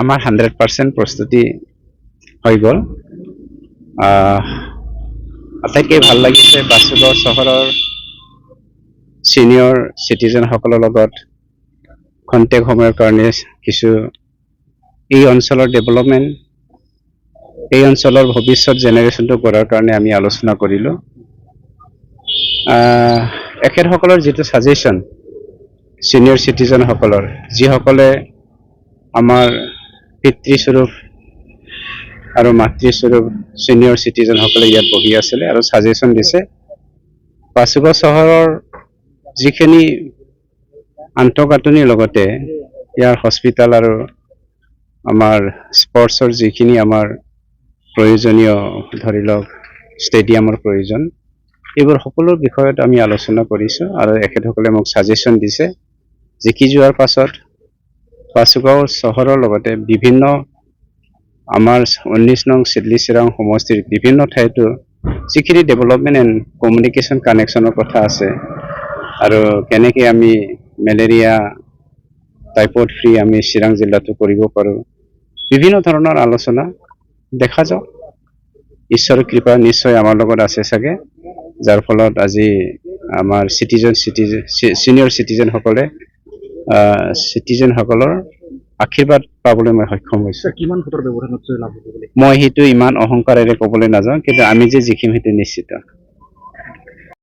আমাৰ 100% প্ৰস্তুতি হৈ গ'ল। আটাইতকৈ ভাল লাগিছে বাসুগাঁও চহৰৰ ছিনিয়ৰ চিটিজেনসকলৰ লগত খন্তেক সময়ৰ কাৰণে কিছু এই অঞ্চলৰ ডেভেলপমেণ্ট, এই অঞ্চলৰ ভৱিষ্যত জেনেৰেশ্যনটো কৰাৰ কাৰণে আমি আলোচনা কৰিলোঁ। এখেতসকলৰ যিটো ছাজেশ্যন ছিনিয়ৰ চিটিজেনসকলৰ, যিসকলে আমাৰ পিতৃস্বৰূপ আৰু মাতৃস্বৰূপ ছিনিয়ৰ চিটিজেনসকলে ইয়াত বহি আছিলে আৰু ছাজেশ্যন দিছে বাসুগাঁও চহৰৰ যিখিনি আন্তঃগাঁথনিৰ লগতে ইয়াৰ হস্পিটেল আৰু আমাৰ স্পৰ্টছৰ যিখিনি আমাৰ প্ৰয়োজনীয় ধৰি লওক ষ্টেডিয়ামৰ প্ৰয়োজন, এইবোৰ সকলোৰ বিষয়ত আমি আলোচনা কৰিছোঁ আৰু এখেতসকলে মোক ছাজেশ্যন দিছে। জিকি যোৱাৰ পাছত বাসুগাঁও চহৰৰ লগতে বিভিন্ন আমাৰ 19 নং চিডলি চিৰাং সমষ্টিৰ বিভিন্ন ঠাইতো যিখিনি ডেভেলপমেণ্ট এণ্ড কমিউনিকেশ্যন কানেকশ্যনৰ কথা আছে আৰু কেনেকৈ আমি মেলেৰিয়া টাইফয়েড ফ্ৰী আমি চিৰাং জিলাটো কৰিব পাৰোঁ, বিভিন্ন ধৰণৰ আলোচনা। দেখা যাওক, ঈশ্বৰৰ কৃপা নিশ্চয় আমাৰ লগত আছে চাগে, যাৰ ফলত আজি আমাৰ ছিনিয়ৰ চিটিজেনসকলৰ আশীৰ্বাদ পাবলৈ মই সক্ষম হৈছোঁ। কিমান ভোটৰ ব্যৱধানত লাভ হ'ব বুলি মই সেইটো ইমান অহংকাৰেৰে ক'বলৈ নাযাওঁ, কিন্তু আমি যে জিকিম সেইটো নিশ্চিত।